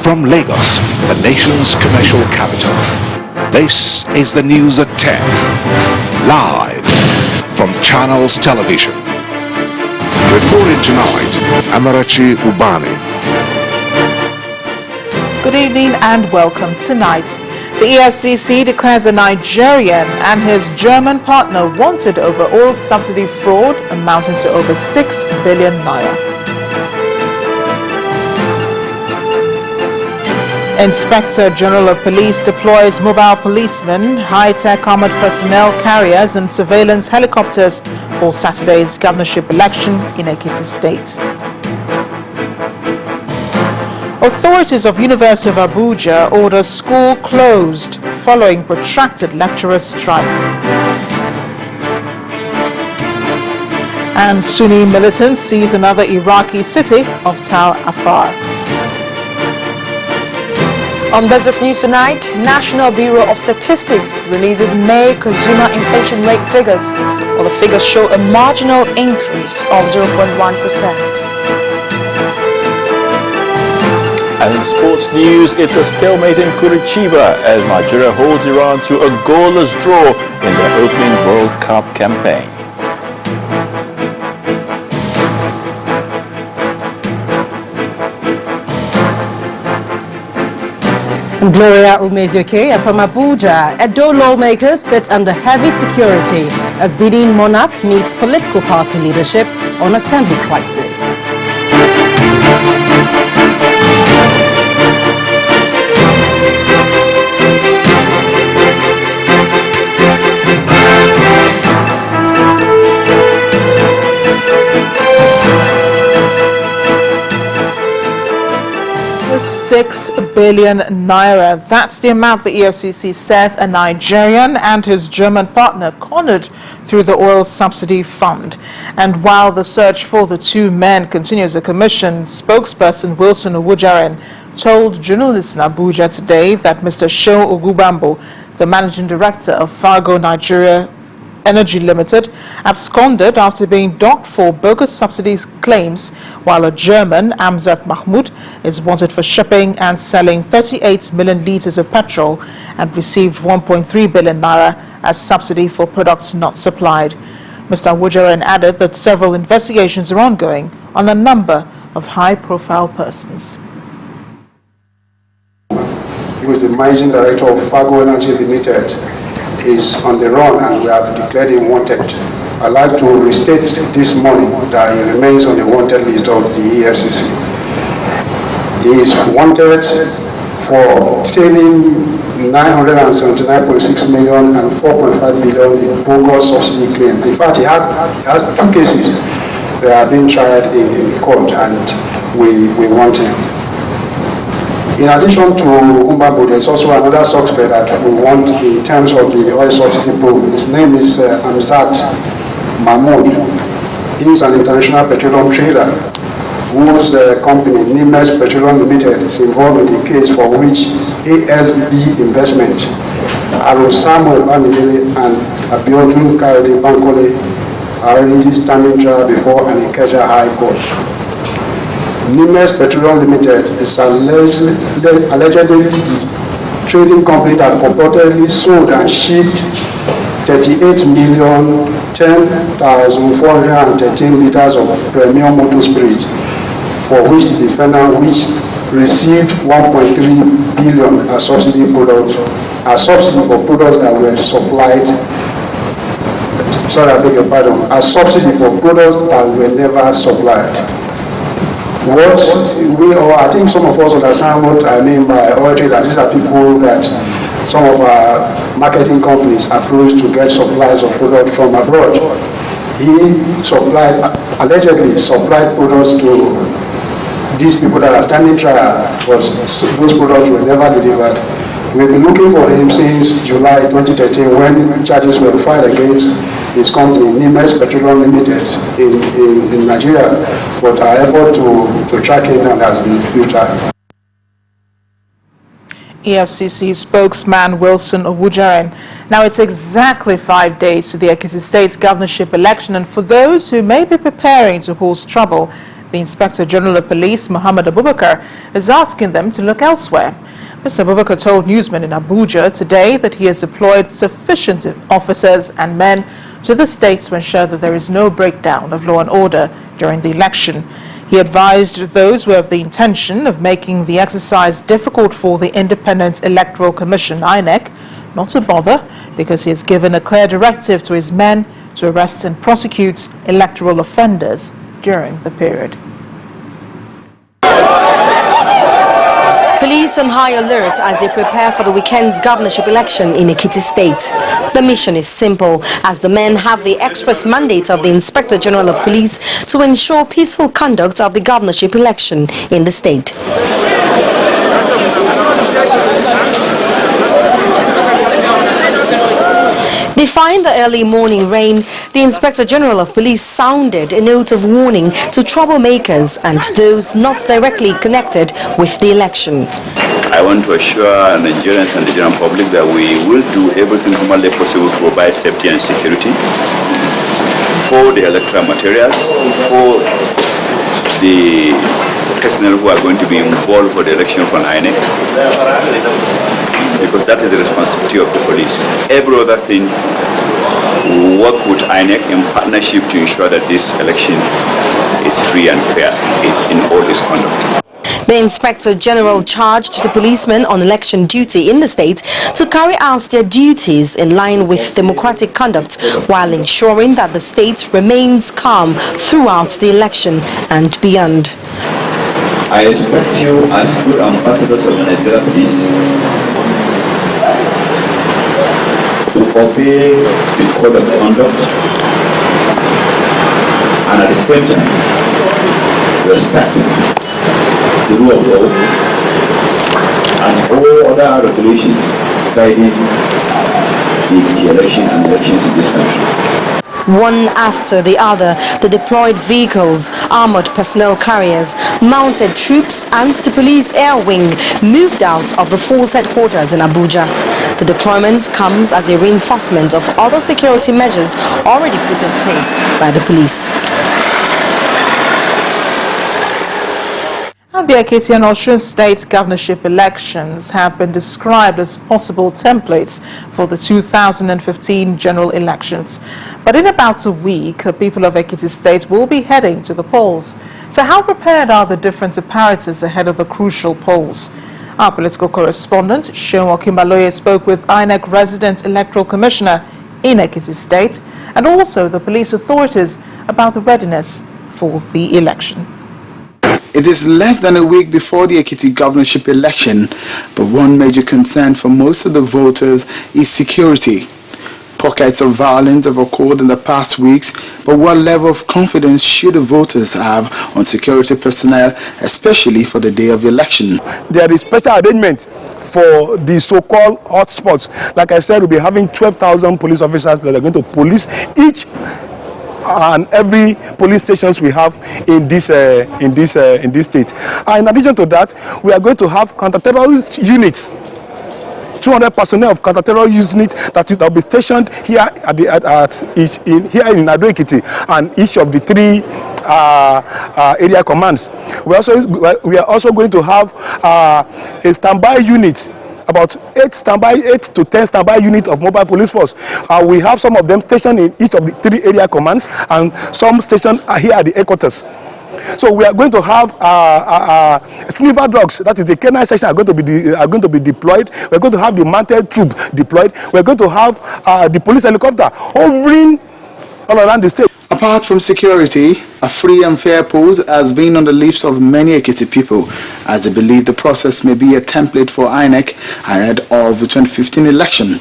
From Lagos, the nation's commercial capital, this is the news at 10, live from Channels Television. Reporting tonight, Amarachi Ubani. Good evening and welcome. Tonight, the EFCC declares a Nigerian and his German partner wanted over oil subsidy fraud amounting to over 6 billion naira. Inspector General of Police deploys mobile policemen, high-tech armored personnel carriers and surveillance helicopters for Saturday's governorship election in Ekiti State. Authorities of University of Abuja order school closed following protracted lecturer strike. And Sunni militants seize another Iraqi city of Tal Afar. On Business News tonight, National Bureau of Statistics releases May consumer inflation rate figures, while the figures show a marginal increase of 0.1%. And in sports news, it's a stalemate in Curitiba as Nigeria holds Iran to a goalless draw in their opening World Cup campaign. Gloria Umezioke from Abuja. Edo lawmakers sit under heavy security as Benin monarch meets political party leadership on assembly crisis. £6 billion naira. That's the amount the EFCC says a Nigerian and his German partner cornered through the oil subsidy fund. And while the search for the two men continues, the commission spokesperson Wilson Owujaren told journalists in Abuja today that Mr. Shehu Ogubambo, the managing director of Fargo Nigeria Energy Limited, absconded after being docked for bogus subsidies claims, while a German, Amzat Mahmoud, is wanted for shipping and selling 38 million litres of petrol and received 1.3 billion naira as subsidy for products not supplied. Mr. Owujaren added that several investigations are ongoing on a number of high-profile persons. He was the managing director of Fargo Energy Limited. Is on the run and we have declared him wanted. I'd like to restate this morning that he remains on the wanted list of the EFCC. He is wanted for stealing 979.6 million and 4.5 billion in bogus subsidy claim. In fact, he has two cases that have been tried in court and we want him. In addition to Umbabo, there's also another suspect that we want in terms of the oil subsidy probe. His name is Amzat Mahmoud. He is an international petroleum trader whose company, Nimes Petroleum Limited, is involved in the case for which ASB Investment, Aro Samuel Bamidele and Abiodun Kayode Bankole are already standing trial before an Ikeja High Court. Nimes Petroleum Limited is allegedly the trading company that purportedly sold and shipped 38,010,413 litres of premium motor spirit, for which the defendant received 1.3 billion as subsidy products, as subsidy for products that were supplied. Sorry, I beg your pardon. As subsidy for products that were never supplied. I think some of us understand what I mean by oil trader. These are people that some of our marketing companies approach to get supplies of products from abroad. He allegedly supplied products to these people that are standing trial, but those products were never delivered. We've been looking for him since July 2013 when charges were filed against his company, Nimes Petroleum Limited in Nigeria, but our effort to track him down has been futile. EFCC spokesman Wilson Owujaren. Now it's exactly 5 days to the Ekiti State governorship election, and for those who may be preparing to host trouble, The Inspector General of Police, Muhammad Abubakar, is asking them to look elsewhere. Mr. Abubakar told newsmen in Abuja today that he has deployed sufficient officers and men to the state to ensure that there is no breakdown of law and order during the election. He advised those who have the intention of making the exercise difficult for the Independent Electoral Commission, INEC, not to bother, because he has given a clear directive to his men to arrest and prosecute electoral offenders during the period. Police on high alert as they prepare for the weekend's governorship election in Ekiti State. The mission is simple, as the men have the express mandate of the Inspector General of Police to ensure peaceful conduct of the governorship election in the state. Defying the early morning rain, the Inspector General of Police sounded a note of warning to troublemakers and those not directly connected with the election. I want to assure Nigerians and the general public that we will do everything humanly possible to provide safety and security for the electoral materials, for the personnel who are going to be involved for the election from INEC, because that is the responsibility of the police. Every other thing, we work with INEC in partnership to ensure that this election is free and fair in all its conduct. The Inspector General charged the policemen on election duty in the state to carry out their duties in line with democratic conduct while ensuring that the state remains calm throughout the election and beyond. I expect you as good ambassadors of the Nigerian police to obey the code of conduct and at the same time respect the rule of law and all other regulations guiding the election and elections in this country. One after the other, the deployed vehicles, armored personnel carriers, mounted troops and the police air wing moved out of the force headquarters in Abuja. The deployment comes as a reinforcement of other security measures already put in place by the police. The Ekiti and Osun state governorship elections have been described as possible templates for the 2015 general elections. But in about a week, the people of Ekiti state will be heading to the polls. So how prepared are the different apparatus ahead of the crucial polls? Our political correspondent, Seun Okimbaloye, spoke with INEC resident electoral commissioner in Ekiti state and also the police authorities about the readiness for the election. It is less than a week before the Ekiti governorship election, but one major concern for most of the voters is security. Pockets of violence have occurred in the past weeks, but what level of confidence should the voters have on security personnel, especially for the day of election? There is special arrangement for the so-called hotspots. Like I said, we'll be having 12,000 police officers that are going to police each and every police stations we have in this state. And in addition to that, we are going to have counter-terrorist units, 200 personnel of counter-terrorist units that will be stationed here here in Ado Ekiti and each of the three area commands. We are also going to have a standby unit, about 8 to 10 standby units of mobile police force. We have some of them stationed in each of the 3 area commands and some stationed here at the headquarters. So we are going to have sniper dogs, that is the canine section, are going to be deployed. We're going to have the mounted troop deployed. We're going to have the police helicopter hovering all around the state. Apart from security, a free and fair polls has been on the lips of many Ekiti people, as they believe the process may be a template for INEC ahead of the 2015 election.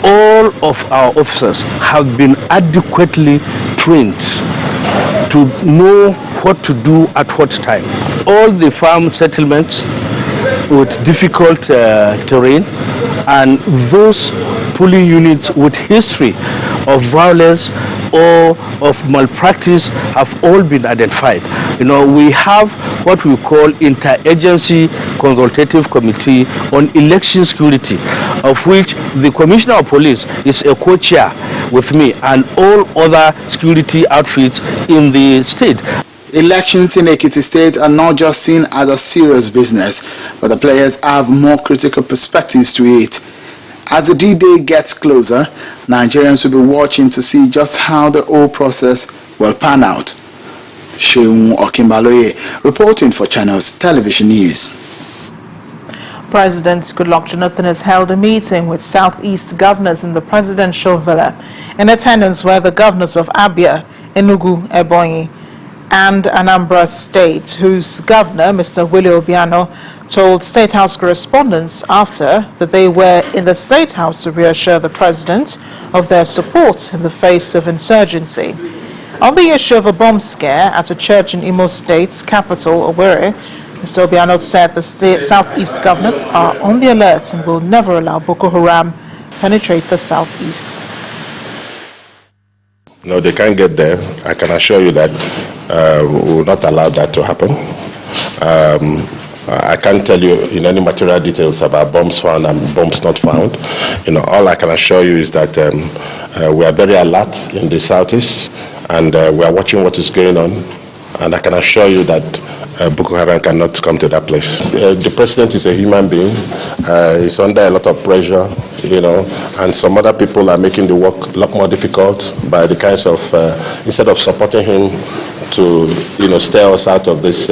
All of our officers have been adequately trained to know what to do at what time. All the farm settlements with difficult terrain and those polling units with history of violence or of malpractice have all been identified. You know, we have what we call interagency consultative committee on election security, of which the Commissioner of Police is a co-chair with me and all other security outfits in the state. Elections in Ekiti State are not just seen as a serious business, but the players have more critical perspectives to it. As the D-Day gets closer, Nigerians will be watching to see just how the whole process will pan out. Sheung Okimbaloye reporting for Channels Television News. President Goodluck Jonathan has held a meeting with Southeast governors in the presidential villa. In attendance were the governors of Abia, Enugu, Ebonyi, and Anambra states, whose governor, Mr. Willie Obiano, told State House correspondents after that they were in the State House to reassure the president of their support in the face of insurgency. On the issue of a bomb scare at a church in Imo State's capital, Owerri, Mr. Obiano said the Southeast governors are on the alert and will never allow Boko Haram penetrate the Southeast. No, they can't get there. I can assure you that we will not allow that to happen. I can't tell you in any material details about bombs found and bombs not found. All I can assure you is that we are very alert in the Southeast, and we are watching what is going on. And I can assure you that Boko Haram cannot come to that place. The president is a human being. He's under a lot of pressure, and some other people are making the work a lot more difficult by the kinds of, instead of supporting him to, steer us out of this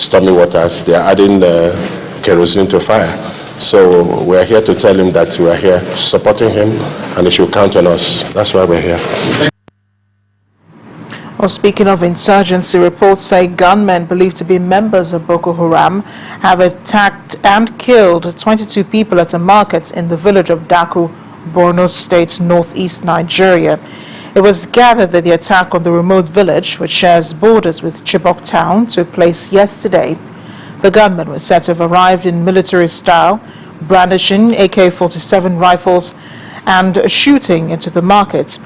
stormy waters, they are adding kerosene to fire. So we are here to tell him that we are here supporting him, and he should count on us. That's why we're here. Well, speaking of insurgency, reports say gunmen believed to be members of Boko Haram have attacked and killed 22 people at a market in the village of Daku, Borno State, northeast Nigeria. It was gathered that the attack on the remote village, which shares borders with Chibok town, took place yesterday. The gunmen were said to have arrived in military style, brandishing AK-47 rifles and shooting into the market.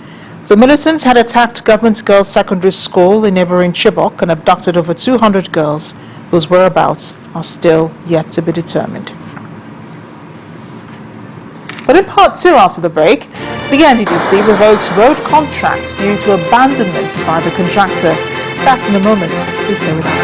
The militants had attacked Government Girls Secondary School in neighboring Chibok and abducted over 200 girls whose whereabouts are still yet to be determined. But in part two after the break, the NDDC revokes road contracts due to abandonment by the contractor. That's in a moment. Please stay with us.